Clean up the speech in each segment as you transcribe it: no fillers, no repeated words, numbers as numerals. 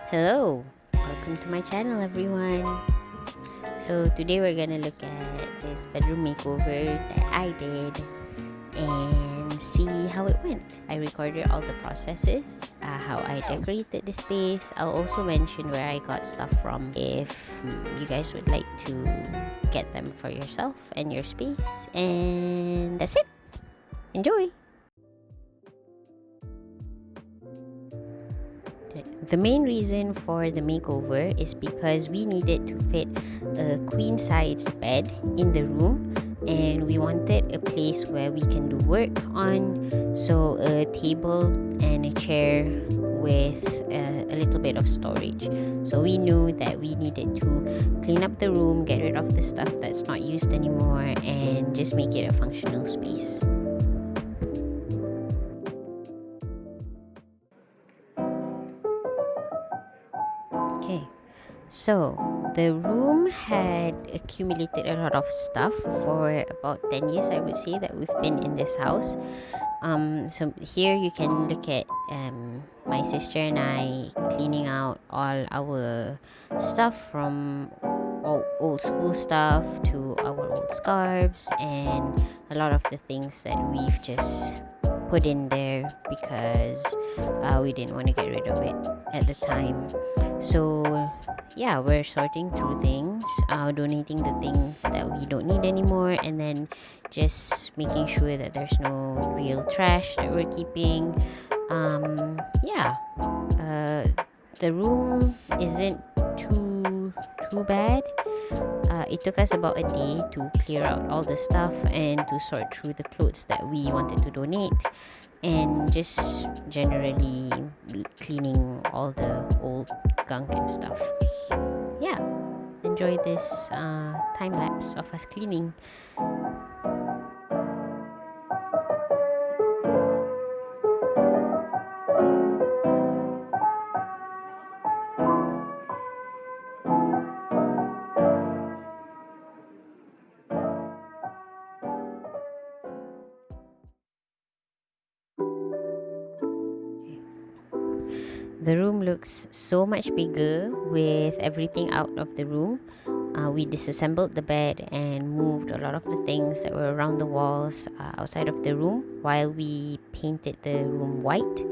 Hello, welcome to my channel everyone. So today we're gonna look at this bedroom makeover that I did and see how it went. I recorded all the processes, how I decorated the space. I'll also mention where I got stuff from if you guys would like to get them for yourself and your space. And that's it. Enjoy! The main reason for the makeover is because we needed to fit a queen size bed in the room, and we wanted a place where we can do work on, so a table and a chair with a little bit of storage. So we knew that we needed to clean up the room, get rid of the stuff that's not used anymore, and just make it a functional space. Okay, so the room had accumulated a lot of stuff for about 10 years, I would say, that we've been in this house. So here you can look at my sister and I cleaning out all our stuff, from old school stuff to our old scarves and a lot of the things that we've just put in there because we didn't want to get rid of it at the time. So yeah, we're sorting through things, donating the things that we don't need anymore, and then just making sure that there's no real trash that we're keeping. Yeah, the room isn't too bad. It took us about a day to clear out all the stuff and to sort through the clothes that we wanted to donate, and just generally cleaning all the old gunk and stuff. Yeah, enjoy this time lapse of us cleaning. The room looks so much bigger with everything out of the room. We disassembled the bed and moved a lot of the things that were around the walls outside of the room while we painted the room white.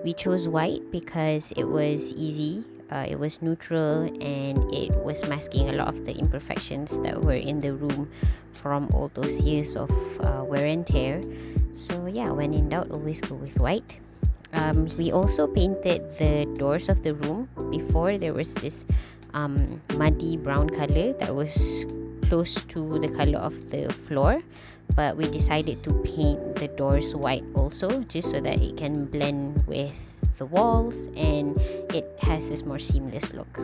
We chose white because it was easy, it was neutral, and it was masking a lot of the imperfections that were in the room from all those years of wear and tear. So yeah, when in doubt, always go with white. We also painted the doors of the room. Before, there was this muddy brown color that was close to the color of the floor, but we decided to paint the doors white also, just so that it can blend with the walls and it has this more seamless look.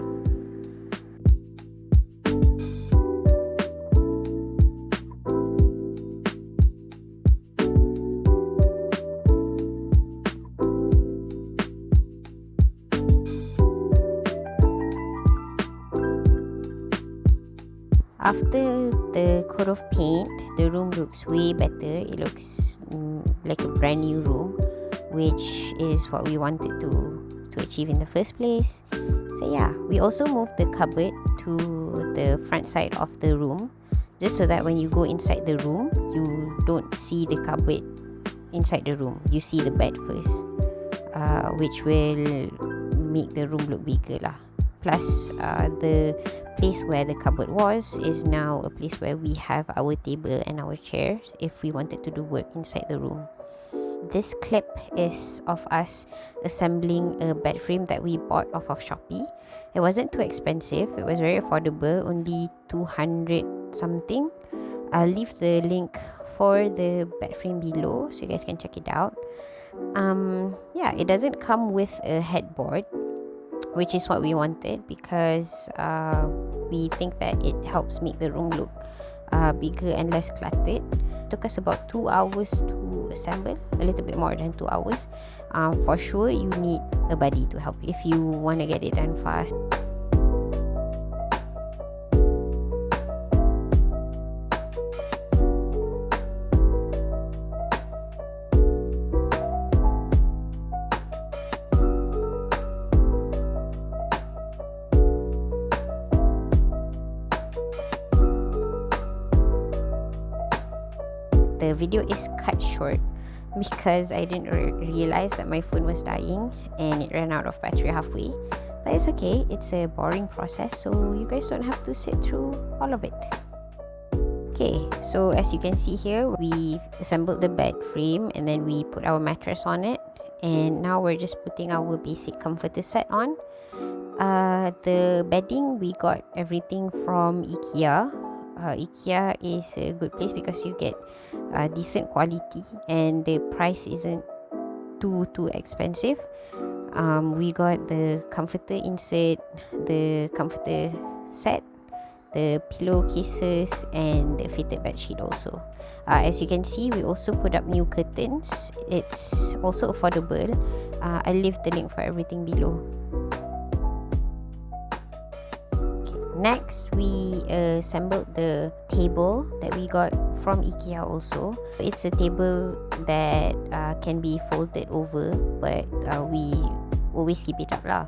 After the coat of paint, the room looks way better. It looks like a brand new room, which is what we wanted to achieve in the first place. So yeah, we also moved the cupboard to the front side of the room, just so that when you go inside the room, you don't see the cupboard inside the room. You see the bed first, which will make the room look bigger lah. Plus, the place where the cupboard was is now a place where we have our table and our chairs if we wanted to do work inside the room. This clip is of us assembling a bed frame that we bought off of Shopee. It wasn't too expensive, it was very affordable, only 200 something. I'll leave the link for the bed frame below so you guys can check it out. Yeah, it doesn't come with a headboard, which is what we wanted because we think that it helps make the room look bigger and less cluttered. It took us about 2 hours to assemble, a little bit more than 2 hours. For sure, you need a buddy to help if you want to get it done fast. the video is cut short because I didn't realize that my phone was dying and it ran out of battery halfway. But it's okay, it's a boring process, so you guys don't have to sit through all of it. Okay, so as you can see here, we assembled the bed frame and then we put our mattress on it, and now we're just putting our basic comforter set on. The bedding, we got everything from IKEA. IKEA is a good place because you get decent quality and the price isn't too expensive. We got the comforter insert, the comforter set, the pillowcases, and the fitted bed sheet also. As you can see, we also put up new curtains. It's also affordable. I'll leave the link for everything below. Next, we assembled the table that we got from IKEA also. It's a table that can be folded over, but we always keep it up lah.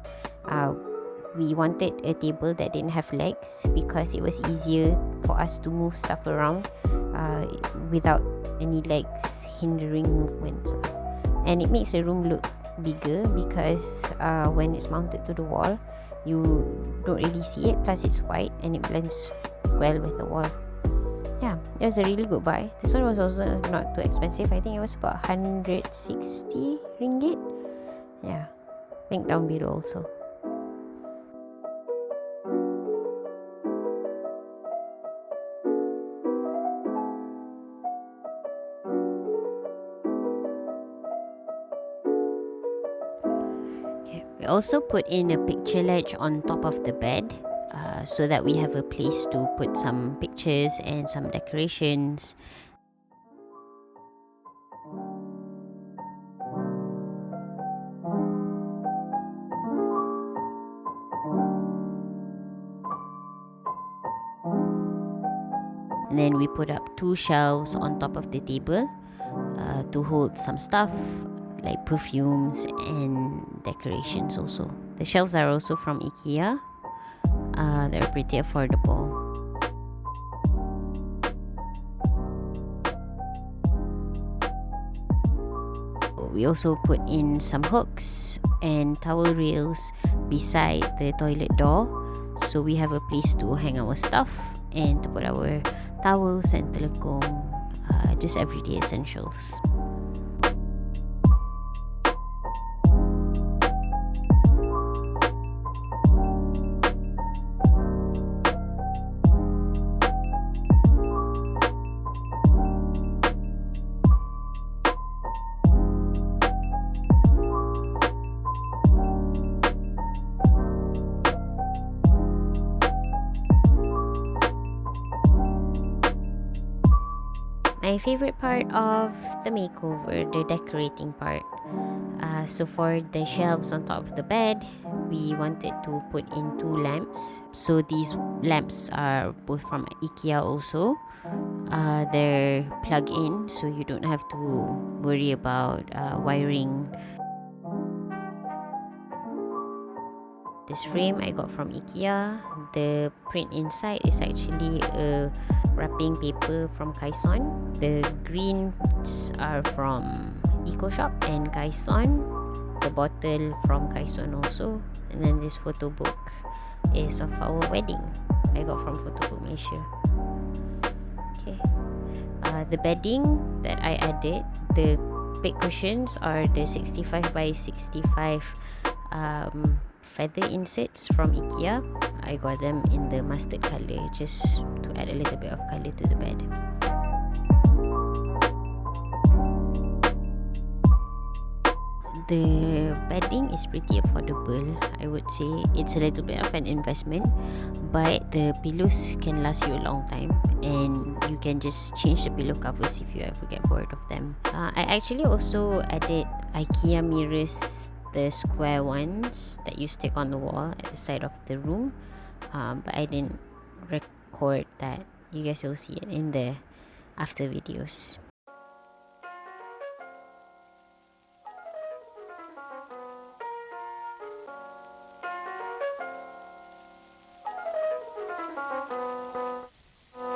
We wanted a table that didn't have legs because it was easier for us to move stuff around without any legs hindering movements. And it makes the room look bigger because when it's mounted to the wall, you don't really see it, plus it's white and it blends well with the wall. Yeah, it was a really good buy. This one was also not too expensive. I think it was about 160 ringgit. Yeah, link down below also. We also put in a picture ledge on top of the bed so that we have a place to put some pictures and some decorations. And then we put up 2 shelves on top of the table to hold some stuff like perfumes and decorations also. The shelves are also from IKEA. They're pretty affordable. We also put in some hooks and towel rails beside the toilet door, so we have a place to hang our stuff and to put our towels and telekung, just everyday essentials. My favorite part of the makeover, the decorating part. So for the shelves on top of the bed, we wanted to put in 2 lamps. So these lamps are both from IKEA also. They're plug-in, so you don't have to worry about wiring. This frame I got from IKEA. The print inside is actually a wrapping paper from Kaison. The greens are from EcoShop and Kaison. The bottle from Kaison also. And then this photo book is of our wedding. I got from Photobook Malaysia. Okay. The bedding that I added, the bed cushions are the 65 by 65 feather inserts from IKEA. I got them in the mustard color just to add a little bit of color to the bed. The bedding is pretty affordable. I would say it's a little bit of an investment, but the pillows can last you a long time and you can just change the pillow covers if you ever get bored of them. I actually also added IKEA mirrors, the square ones that you stick on the wall at the side of the room, but I didn't record that. You guys will see it in the after videos.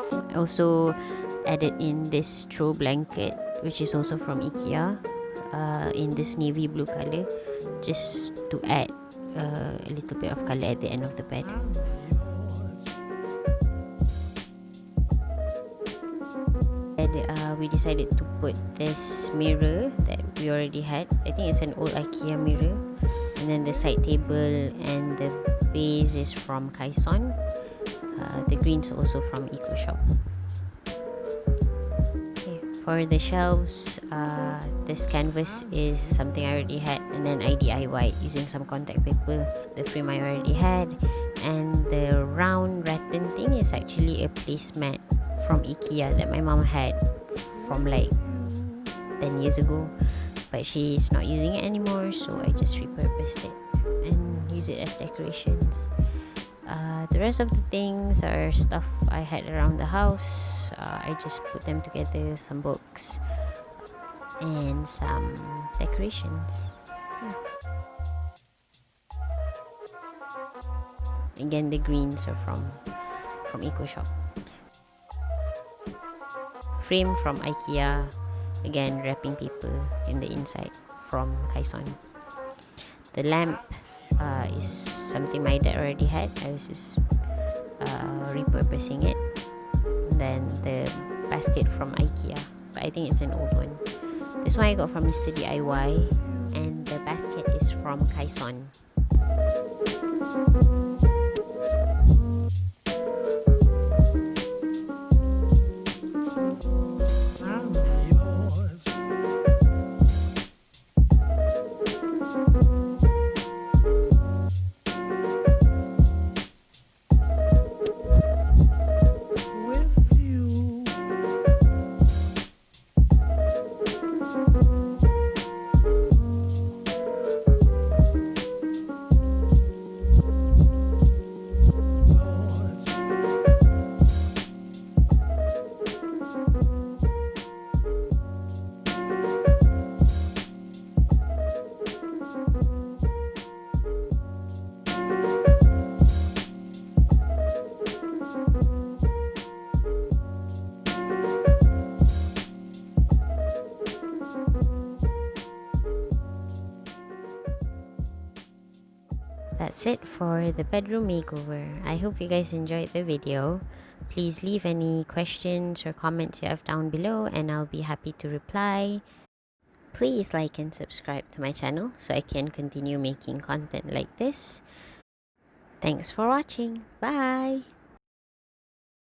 I also added in this throw blanket, which is also from IKEA, in this navy blue color, just to add a little bit of color at the end of the bed. And we decided to put this mirror that we already had. I think it's an old IKEA mirror, and then the side table and the base is from Kaison. The greens also from ecoshop. Okay, for the shelves, this canvas is something I already had, and then I DIY using some contact paper. The frame I already had, and the round rattan thing is actually a placemat from IKEA that my mom had from like 10 years ago, but she's not using it anymore, so I just repurposed it and use it as decorations. The rest of the things are stuff I had around the house. I just put them together, some books and some decorations. Again, the greens are from ecoshop. Frame from IKEA, again wrapping paper in the inside from Kaison. The lamp is something my dad already had. I was just repurposing it. And then the basket from IKEA, but I think it's an old one. This one I got from Mr. DIY, and the basket is from Kaison. That's it for the bedroom makeover. I hope you guys enjoyed the video. Please leave any questions or comments you have down below, and I'll be happy to reply. Please like and subscribe to my channel so I can continue making content like this. Thanks for watching. Bye!